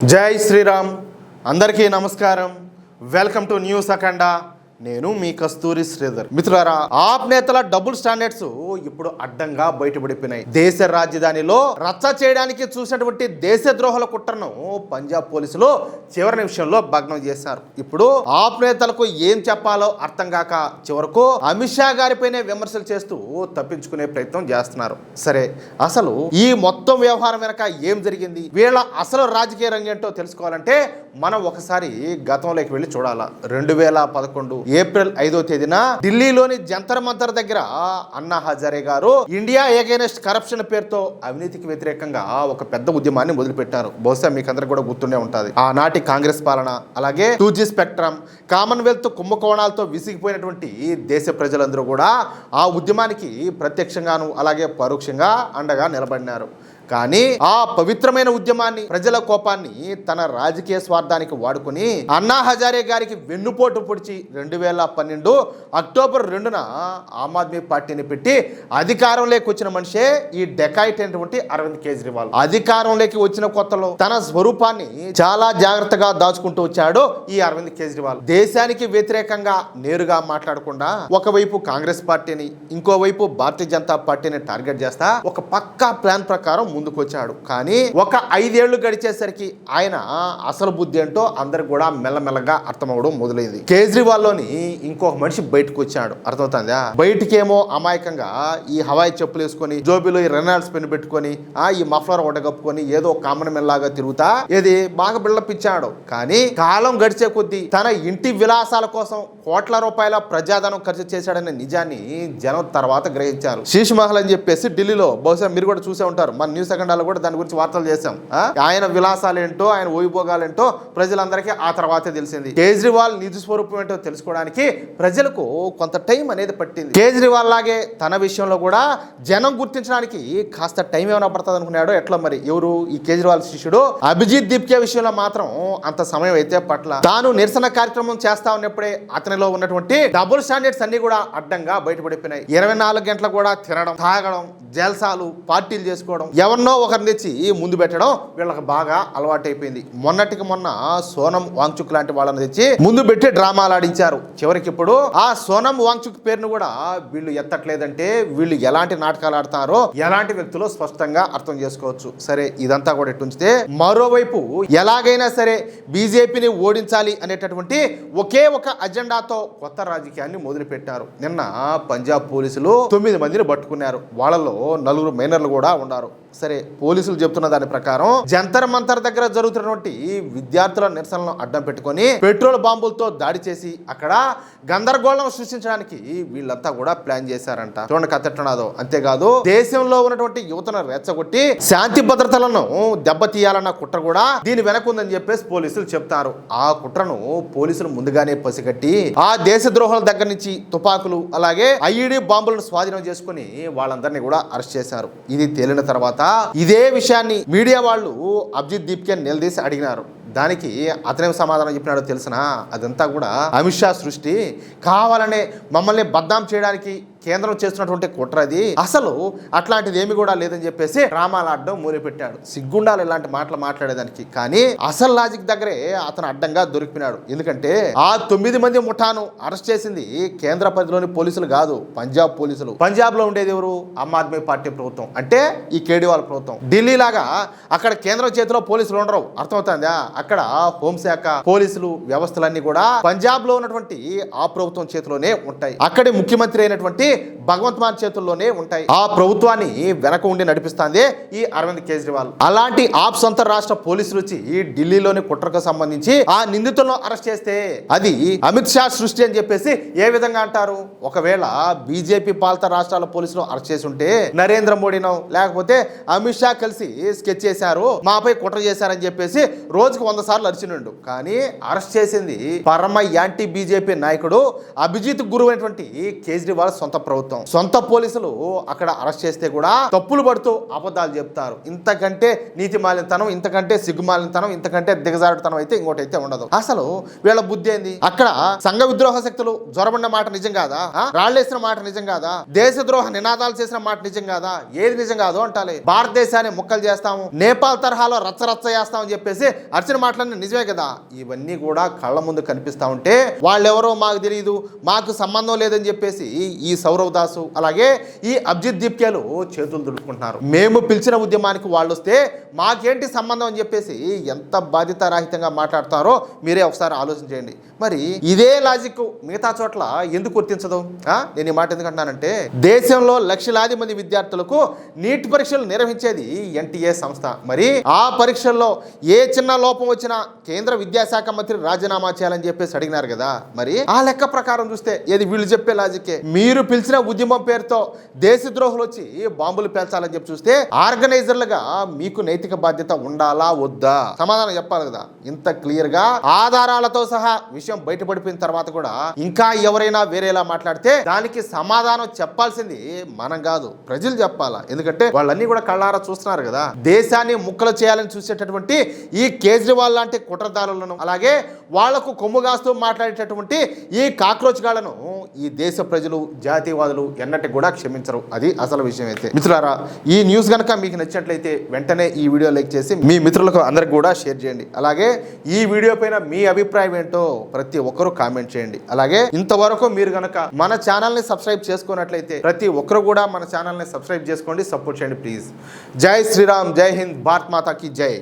జై శ్రీరామ్. అందరికీ నమస్కారం. వెల్కమ్ టు న్యూస్ అఖండ. నేను మీ కస్తూరి శ్రీధర్. మిత్రులారా, ఆప్ నేతల డబుల్ స్టాండర్డ్స్ ఇప్పుడు అడ్డంగా బయటపడిపోయినాయి. దేశ రాజధానిలో రచ్చ చేయడానికి చూసినటువంటి దేశద్రోహుల కుట్రను పంజాబ్ పోలీసులు చివరి నిమిషంలో భగ్నం చేశారు. ఇప్పుడు ఆప్ నేతలకు ఏం చెప్పాలో అర్థం కాక చివరకు అమిత్ షా గారిపైనే విమర్శలు చేస్తూ తప్పించుకునే ప్రయత్నం చేస్తున్నారు. సరే, అసలు ఈ మొత్తం వ్యవహారం వెనక ఏం జరిగింది, వీళ్ళ అసలు రాజకీయ రంగేంటో తెలుసుకోవాలంటే మనం ఒకసారి గతంలోకి వెళ్ళి చూడాలా. 2011 ఏప్రిల్ 5వ తేదీన ఢిల్లీలోని జంతర్ మంతర్ దగ్గర అన్నా హజారే గారు ఇండియా అగైనెస్ట్ కరప్షన్ పేరుతో అవినీతికి వ్యతిరేకంగా ఒక పెద్ద ఉద్యమాన్ని మొదలుపెట్టారు. బహుశా మీకు అందరికి కూడా గుర్తుండే ఉంటది. ఆనాటి కాంగ్రెస్ పాలన, అలాగే 2G స్పెక్ట్రమ్, కామన్వెల్త్ కుంభకోణాలతో విసిగిపోయినటువంటి దేశ ప్రజలందరూ కూడా ఆ ఉద్యమానికి ప్రత్యక్షంగాను అలాగే పరోక్షంగా అండగా నిలబడినారు. కానీ ఆ పవిత్రమైన ఉద్యమాన్ని, ప్రజల కోపాన్ని తన రాజకీయ స్వార్థానికి వాడుకుని అన్నా హజారే గారికి వెన్నుపోటు పొడిచి 2012 అక్టోబర్ 2న ఆమ్ ఆద్మీ పార్టీని పెట్టి అధికారంలోకి వచ్చిన మనిషే ఈ డెకాయిట్ అయినటువంటి అరవింద్ కేజ్రీవాల్. అధికారంలోకి వచ్చిన కొత్తలో తన స్వరూపాన్ని చాలా జాగ్రత్తగా దాచుకుంటూ వచ్చాడు ఈ అరవింద్ కేజ్రీవాల్. దేశానికి వ్యతిరేకంగా నేరుగా మాట్లాడకుండా ఒకవైపు కాంగ్రెస్ పార్టీని, ఇంకోవైపు భారతీయ జనతా పార్టీని టార్గెట్ చేస్తా ఒక పక్కా ప్లాన్ ప్రకారం ముందుకు వచ్చాడు. కానీ ఒక 5 ఏళ్లు గడిచేసరికి ఆయన అసలు బుద్ధి ఏంటో అందరికి కూడా మెల్లమెల్లగా అర్థమవడం మొదలైంది. కేజ్రీవాల్ లోని ఇంకొక మనిషి బయటకు వచ్చాడు. అర్థమవుతుందా? బయటికేమో అమాయకంగా ఈ హవాయి చెప్పులు వేసుకొని, జోబిలో ఈ రెనాల్డ్స్ పెన్ పెట్టుకొని, ఈ మఫ్లర్ ఒడగప్పుకొని ఏదో కామన్ మెన్ లాగా తిరుగుతా ఏది బాగా బిల్డప్ ఇచ్చాడు. కానీ కాలం గడిచే కొద్దీ తన ఇంటి విలాసాల కోసం కోట్ల రూపాయల ప్రజాధనం ఖర్చు చేశాడనే నిజాన్ని జనం తర్వాత గ్రహించారు. శీష్ మహల్ అని చెప్పేసి ఢిల్లీలో, బహుశా మీరు కూడా చూసే ఉంటారు, మన న్యూస్ సెకండాలో కూడా దాని గురించి వార్తలు చేశాం. ఆయన విలాసాలు ఏంటో, ఆయన వైభోగాలేంటో ప్రజలందరికీ ఆ తర్వాతే తెలిసింది. కేజ్రీవాల్ నిజ స్వరూపం ఏంటో తెలుసుకోవడానికి ప్రజలకు కొంత టైం అనేది పట్టింది. కేజ్రీవాల్ లాగే తన విషయంలో కూడా జనం గుర్తించడానికి కాస్త టైం ఏమైనా పడుతుంది అనుకున్నాడో ఎట్లా మరి. ఎవరు ఈ కేజ్రీవాల్ శిష్యుడు అభిజిత్ దీప్కే విషయంలో మాత్రం అంత సమయం అయితే పట్ల. తాను నిరసన కార్యక్రమం చేస్తా ఉన్నప్పుడే అతనిలో ఉన్నటువంటి డబుల్ స్టాండర్డ్స్ అన్ని కూడా అడ్డంగా బయటపడిపోయినాయి. 24 గంటలు కూడా తినడం, తాగడం, జల్సాలు, పార్టీలు చేసుకోవడం, ఎవరినో ఒకరిని తెచ్చి ముందు పెట్టడం వీళ్ళకి బాగా అలవాటైపోయింది. మొన్నటికి మొన్న సోనం వాంగ్చుక్ లాంటి వాళ్ళని తెచ్చి ముందు పెట్టి డ్రామాలు ఆడించారు. చివరికి ఇప్పుడు ఆ సోనం వాంగ్చుక్ పేరును కూడా వీళ్ళు ఎత్తట్లేదంటే వీళ్ళు ఎలాంటి నాటకాలు ఆడతారో ఎలాంటి వ్యక్తులు స్పష్టంగా అర్థం చేసుకోవచ్చు. సరే, ఇదంతా కూడా ఎట్టుంచితే మరోవైపు ఎలాగైనా సరే బీజేపీని ఓడించాలి అనేటటువంటి ఒకే ఒక అజెండాతో కొత్త రాజకీయాన్ని మొదలుపెట్టారు. నిన్న పంజాబ్ పోలీసులు 9 మందిని పట్టుకున్నారు. వాళ్ళలో 4 మైనర్లు కూడా ఉన్నారు. సరే, పోలీసులు చెప్తున్న దాని ప్రకారం జంతర్ మంతర్ దగ్గర జరుగుతున్నటువంటి విద్యార్థుల నిరసనలను అడ్డం పెట్టుకొని పెట్రోల్ బాంబులతో దాడి చేసి అక్కడ గందరగోళం సృష్టించడానికి వీళ్ళంతా కూడా ప్లాన్ చేశారంట. చూడండి కథెట్టనాదో. అంతేకాదు దేశంలో ఉన్నటువంటి యువతను రెచ్చగొట్టి శాంతి భద్రతలను దెబ్బతీయాలన్న కుట్ర కూడా దీని వెనక ఉందని చెప్పేసి పోలీసులు చెప్తారు. ఆ కుట్రను పోలీసులు ముందుగానే పసిగట్టి ఆ దేశ ద్రోహుల దగ్గర నుంచి తుపాకులు అలాగే ఐఈడీ బాంబులను స్వాధీనం చేసుకుని వాళ్ళందరినీ కూడా అరెస్ట్ చేశారు. ఇది తేలిన తర్వాత ఇదే విషయాన్ని మీడియా వాళ్ళు అభిజిత్ దీప్కే నిలదీసి అడిగినారు. దానికి అతనేం సమాధానం చెప్పినాడో తెలిసిన, అదంతా కూడా అమిత్ షా సృష్టి, కావాలనే మమ్మల్ని బద్నాం చేయడానికి కేంద్రం చేస్తున్నటువంటి కుట్రది, అసలు అట్లాంటిది ఏమి కూడా లేదని చెప్పేసి డ్రామాలు ఆడడం మొదలుపెట్టాడు. సిగ్గుండాలి ఇలాంటి మాటలు మాట్లాడేదానికి. కానీ అసలు లాజిక్ దగ్గరే అతను అడ్డంగా దొరికిపోయినాడు. ఎందుకంటే ఆ 9 మంది ముఠాను అరెస్ట్ చేసింది కేంద్ర పరిధిలోని పోలీసులు కాదు, పంజాబ్ పోలీసులు. పంజాబ్ లో ఉండేది ఎవరు? ఆమ్ ఆద్మీ పార్టీ ప్రభుత్వం, అంటే ఈ కేజ్రీవాల్ ప్రభుత్వం. ఢిల్లీ లాగా అక్కడ కేంద్రం చేతిలో పోలీసులు ఉండరు. అర్థమవుతుందా? అక్కడ హోంశాఖ, పోలీసులు వ్యవస్థలన్నీ కూడా పంజాబ్ లో ఉన్నటువంటి ఆ ప్రభుత్వం చేతిలోనే ఉంటాయి. అక్కడి ముఖ్యమంత్రి అయినటువంటి భగవంత్ మాన్ చేతుల్లోనే ఉంటాయి. ఆ ప్రభుత్వాన్ని వెనక ఉండి నడిపిస్తాందే ఈ అరవింద్ కేజ్రీవాల్. అలాంటి ఆప్ సొంత రాష్ట్ర పోలీసులు వచ్చి ఢిల్లీలోని కుట్రకు సంబంధించి ఆ నిందితులను అరెస్ట్ చేస్తే అది అమిత్ షా సృష్టి అని చెప్పేసి ఏ విధంగా అంటారు? ఒకవేళ బీజేపీ పాలిత రాష్ట్రాల పోలీసులు అరెస్ట్ చేసి ఉంటే నరేంద్ర మోడీనో లేకపోతే అమిత్ షా కలిసి స్కెచ్ చేశారు, మాపై కుట్ర చేశారని చెప్పేసి రోజుకు 100 సార్లు అరిచినుండు. కానీ అరెస్ట్ చేసింది పరమ యాంటీ బీజేపీ నాయకుడు అభిజిత్ గురు అయినటువంటి కేజ్రీవాల్ సొంత ప్రభుత్వం. సొంత పోలీసులు అక్కడ అరెస్ట్ చేస్తే కూడా తప్పులు పడుతూ అబద్ధాలు చెప్తారు. ఇంతకంటే నీతిమాలినతనం, ఇంతకంటే సిగ్గుమాలినతనం, ఇంతకంటే దిగజారుతనం అయితే ఇంకోటి అయితే ఉండదు. అసలు వీళ్ళ బుద్ధి ఏంది? అక్కడ సంఘ విద్రోహ శక్తులు జ్వరబడిన మాట నిజం కాదా? రాళ్లేసిన మాట నిజం కాదా? దేశద్రోహ నినాదాలు చేసిన మాట నిజం కాదా? ఏది నిజం కాదు అంటాలి. భారతదేశాన్ని ముక్కలు చేస్తాము, నేపాల్ తరహాలో రచ్చరచ్చ చేస్తామని చెప్పేసి అర్చిన మాటలన్నీ నిజమే కదా. ఇవన్నీ కూడా కళ్ళ ముందు కనిపిస్తా ఉంటే వాళ్ళెవరో మాకు తెలియదు, మాకు సంబంధం లేదని చెప్పేసి ఈ సౌరవ్ దాసు అలాగే ఈ అభిజిత్ దీప్కేలు చేతులు దుడుకుంటున్నారు. మేము పిలిచిన ఉద్యమానికి వాళ్ళు వస్తే మాకేంటి సంబంధం అని చెప్పేసి ఎంత బాధ్యతారాహితంగా మాట్లాడతారో మీరే ఒకసారి ఆలోచన చేయండి. మరి ఇదే లాజిక్ మిగతా చోట్ల ఎందుకు గుర్తించదు? నేను ఈ మాట ఎందుకంటున్నానంటే, దేశంలో లక్షలాది మంది విద్యార్థులకు నీట్ పరీక్షలు నిర్వహించేది ఎన్టీఏ సంస్థ. మరి ఆ పరీక్షల్లో ఏ చిన్న లోపం వచ్చినా కేంద్ర విద్యాశాఖ మంత్రి రాజీనామా చేయాలని చెప్పేసి అడిగినారు కదా. మరి ఆ లెక్క ప్రకారం చూస్తే ఏది వీళ్ళు చెప్పే లాజిక్కే. మీరు పిలిచిన ఉద్యమం పేరుతో దేశద్రోహులు వచ్చి బాంబులు పేల్చాలని చెప్పి చూస్తే ఆర్గనైజర్లుగా మీకు నైతిక బాధ్యత ఉండాలా వద్దా? సమాధానం చెప్పాలి కదా. ఇంత క్లియర్ గా ఆధారాలతో సహా విషయం బయటపడిపోయిన తర్వాత కూడా ఇంకా ఎవరైనా వేరేలా మాట్లాడితే దానికి సమాధానం చెప్పాల్సింది మనం కాదు, ప్రజలు చెప్పాలా. ఎందుకంటే వాళ్ళన్నీ కూడా కళ్ళారా చూస్తున్నారు కదా. దేశాన్ని ముక్కలు చేయాలని చూసేటటువంటి ఈ కేజ్రీవాల్ లాంటి కుట్రదారులను అలాగే వాళ్లకు కొమ్ముగాస్తూ మాట్లాడేటటువంటి ఈ కాక్రోచ్ గాళ్లను ఈ దేశ ప్రజలు జాతీయవాదులు ఎన్నటి కూడా క్షమించరు. అది అసలు విషయం. అయితే మిత్రులారా, ఈ న్యూస్ కనుక మీకు నచ్చినట్లయితే వెంటనే ఈ వీడియో లైక్ చేసి మీ మిత్రులకు అందరికి కూడా షేర్ చేయండి. అలాగే ఈ వీడియో పైన మీ అభిప్రాయం ఏంటో ప్రతి ఒక్కరూ కామెంట్ చేయండి. అలాగే ఇంతవరకు మీరు కనుక మన ఛానల్ని సబ్స్క్రైబ్ చేసుకున్నట్లయితే ప్రతి ఒక్కరు కూడా మన ఛానల్ని సబ్స్క్రైబ్ చేసుకోండి, సపోర్ట్ చేయండి ప్లీజ్. జై శ్రీరామ్, జై హింద్, భారత్ మాతా కీ జై.